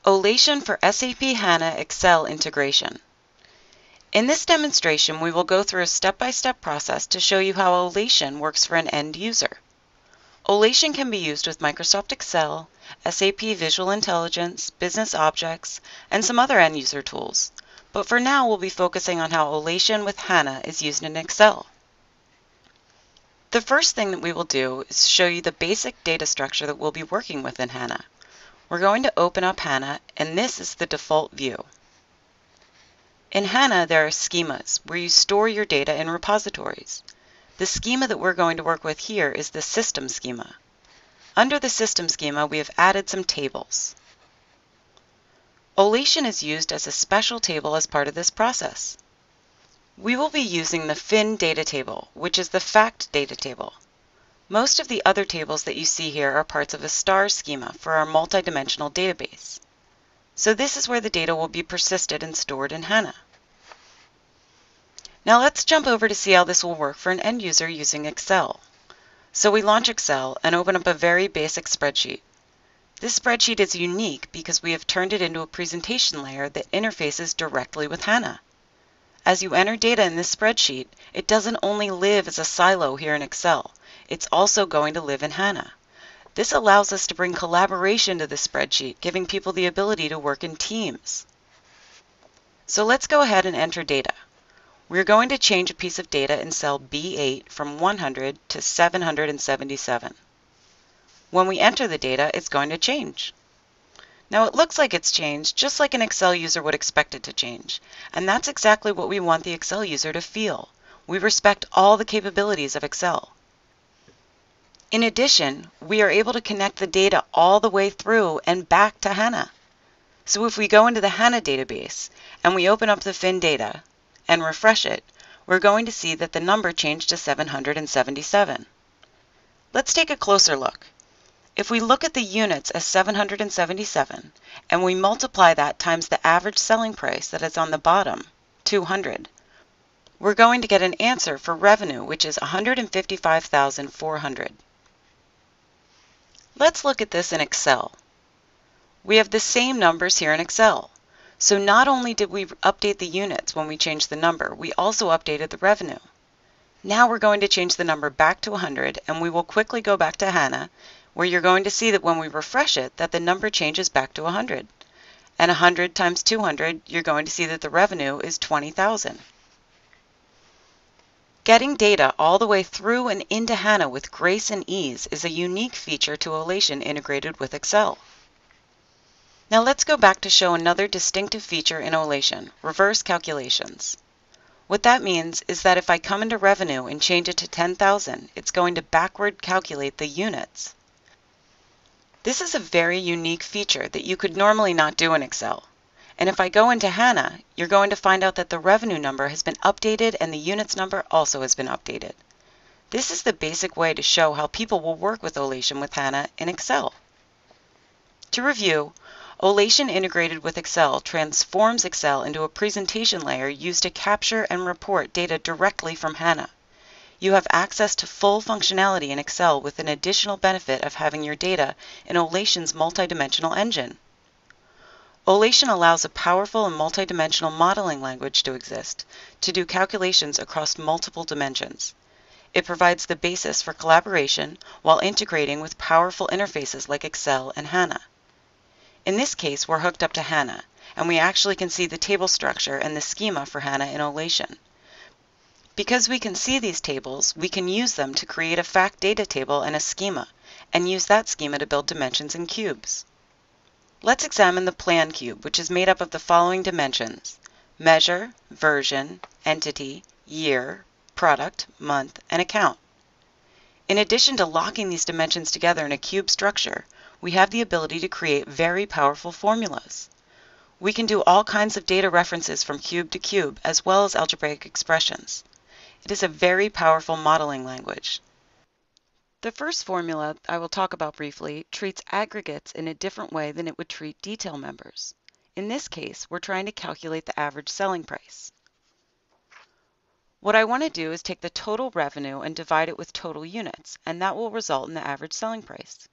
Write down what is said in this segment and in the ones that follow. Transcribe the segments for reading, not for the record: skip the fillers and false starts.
OLATION for SAP HANA Excel integration. In this demonstration, we will go through a step-by-step process to show you how OLATION works for an end user. OLATION can be used with Microsoft Excel, SAP Visual Intelligence, Business Objects, and some other end user tools. But for now, we'll be focusing on how OLATION with HANA is used in Excel. The first thing that we will do is show you the basic data structure that we'll be working with in HANA. We're going to open up HANA, and this is the default view. In HANA, there are schemas, where you store your data in repositories. The schema that we're going to work with here is the System schema. Under the System schema, we have added some tables. OLATION is used as a special table as part of this process. We will be using the FIN data table, which is the fact data table. Most of the other tables that you see here are parts of a star schema for our multidimensional database. So this is where the data will be persisted and stored in HANA. Now let's jump over to see how this will work for an end user using Excel. So we launch Excel and open up a very basic spreadsheet. This spreadsheet is unique because we have turned it into a presentation layer that interfaces directly with HANA. As you enter data in this spreadsheet, it doesn't only live as a silo here in Excel, it's also going to live in HANA. This allows us to bring collaboration to the spreadsheet, giving people the ability to work in teams. So let's go ahead and enter data. We're going to change a piece of data in cell B8 from 100 to 777. When we enter the data, it's going to change. Now it looks like it's changed just like an Excel user would expect it to change, and that's exactly what we want the Excel user to feel. We respect all the capabilities of Excel. In addition, we are able to connect the data all the way through and back to HANA. So if we go into the HANA database and we open up the FIN data and refresh it, we're going to see that the number changed to 777. Let's take a closer look. If we look at the units as 777 and we multiply that times the average selling price that is on the bottom, 200, we're going to get an answer for revenue, which is 155,400. Let's look at this in Excel. We have the same numbers here in Excel. So not only did we update the units when we changed the number, we also updated the revenue. Now we're going to change the number back to 100, and we will quickly go back to HANA, where you're going to see that when we refresh it, that the number changes back to 100. And 100 times 200, you're going to see that the revenue is 20,000. Getting data all the way through and into HANA with grace and ease is a unique feature to OLATION integrated with Excel. Now let's go back to show another distinctive feature in OLATION, reverse calculations. What that means is that if I come into revenue and change it to 10,000, it's going to backward calculate the units. This is a very unique feature that you could normally not do in Excel. And if I go into HANA, you're going to find out that the revenue number has been updated and the units number also has been updated. This is the basic way to show how people will work with OLATION with HANA in Excel. To review, OLATION integrated with Excel transforms Excel into a presentation layer used to capture and report data directly from HANA. You have access to full functionality in Excel with an additional benefit of having your data in OLATION's multidimensional engine. OLATION allows a powerful and multidimensional modeling language to exist to do calculations across multiple dimensions. It provides the basis for collaboration while integrating with powerful interfaces like Excel and HANA. In this case, we're hooked up to HANA, and we actually can see the table structure and the schema for HANA in OLATION. Because we can see these tables, we can use them to create a fact data table and a schema, and use that schema to build dimensions in cubes. Let's examine the plan cube, which is made up of the following dimensions: measure, version, entity, year, product, month, and account. In addition to locking these dimensions together in a cube structure, we have the ability to create very powerful formulas. We can do all kinds of data references from cube to cube, as well as algebraic expressions. It is a very powerful modeling language. The first formula I will talk about briefly treats aggregates in a different way than it would treat detail members. In this case, we're trying to calculate the average selling price. What I want to do is take the total revenue and divide it with total units, and that will result in the average selling price.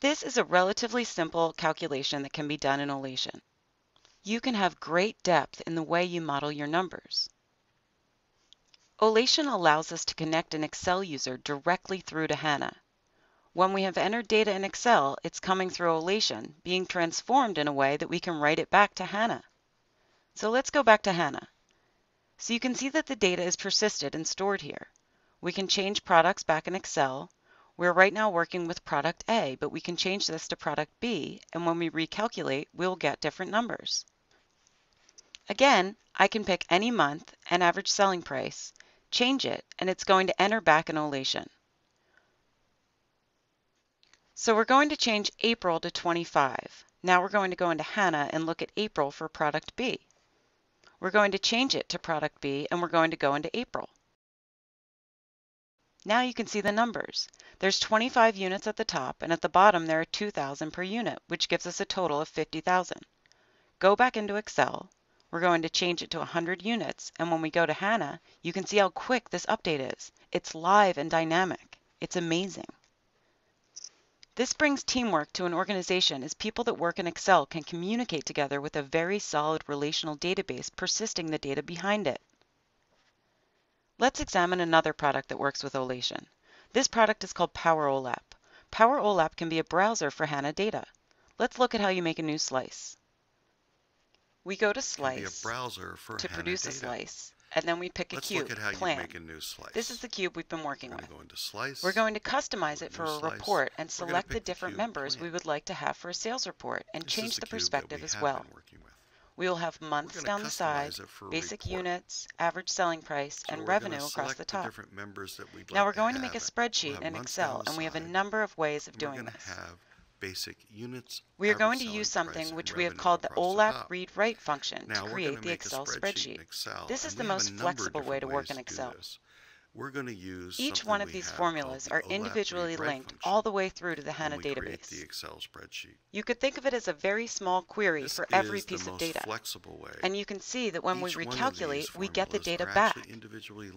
This is a relatively simple calculation that can be done in OLATION. You can have great depth in the way you model your numbers. OLATION allows us to connect an Excel user directly through to HANA. When we have entered data in Excel, it's coming through OLATION, being transformed in a way that we can write it back to HANA. So let's go back to HANA. So you can see that the data is persisted and stored here. We can change products back in Excel. We're right now working with product A, but we can change this to product B, and when we recalculate, we'll get different numbers. Again, I can pick any month and average selling price, change it, and it's going to enter back in OLATION. So we're going to change April to 25. Now we're going to go into HANA and look at April for product B. We're going to change it to product B, and we're going to go into April. Now you can see the numbers. There's 25 units at the top, and at the bottom there are 2,000 per unit, which gives us a total of 50,000. Go back into Excel. We're going to change it to 100 units, and when we go to HANA, you can see how quick this update is. It's live and dynamic. It's amazing. This brings teamwork to an organization as people that work in Excel can communicate together with a very solid relational database persisting the data behind it. Let's examine another product that works with OLATION. This product is called Power OLAP. Power OLAP can be a browser for HANA data. Let's look at how you make a new slice. We go to Slice to produce a slice, and then we pick a cube, Plan. This is the cube we've been working with. We're going to customize it for a report and select the different members we would like to have for a sales report and change the perspective as well. We will have months down the side, basic units, average selling price, and revenue across the top. Now we're going to make a spreadsheet in Excel, and we have a number of ways of doing this. We are going to use something which we have called the OLAP read-write function to create the Excel spreadsheet. This is the most flexible way to work in Excel. Each one of these formulas are individually linked all the way through to the HANA database. You could think of it as a very small query for every piece of data. And you can see that when we recalculate, we get the data back.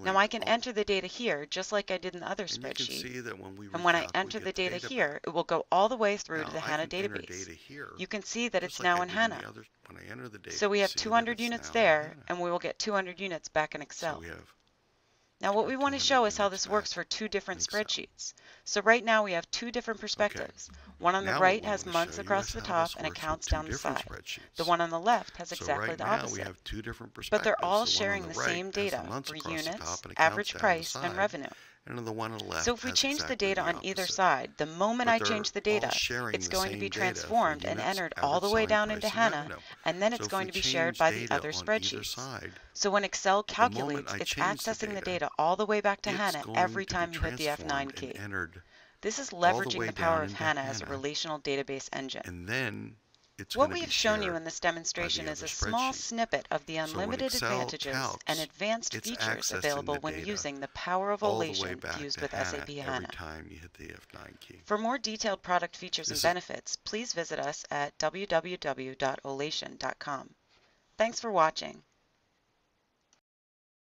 Now I can enter the data here just like I did in the other spreadsheet. And when I enter the data here, it will go all the way through to the HANA database. You can see that it's now in HANA. So we have 200 units there, and we will get 200 units back in Excel. Now what we want to show is how this works for two different spreadsheets. So right now we have two different perspectives. One on the right has months across the top and accounts down the side. The one on the left has exactly the opposite. But they're all sharing the same data for units, average price, and revenue. So if we change the data on either side, the moment I change the data, it's going to be transformed and entered all the way down into HANA, and then it's going to be shared by the other spreadsheets. So when Excel calculates, it's accessing the data all the way back to HANA every time you hit the F9 key. This is leveraging the power of HANA as a relational database engine. What we have shown you in this demonstration is a small snippet of the unlimited advantages and advanced features available when using the power of OLATION used with SAP HANA. For more detailed product features and benefits, please visit us at www.olation.com. Thanks for watching.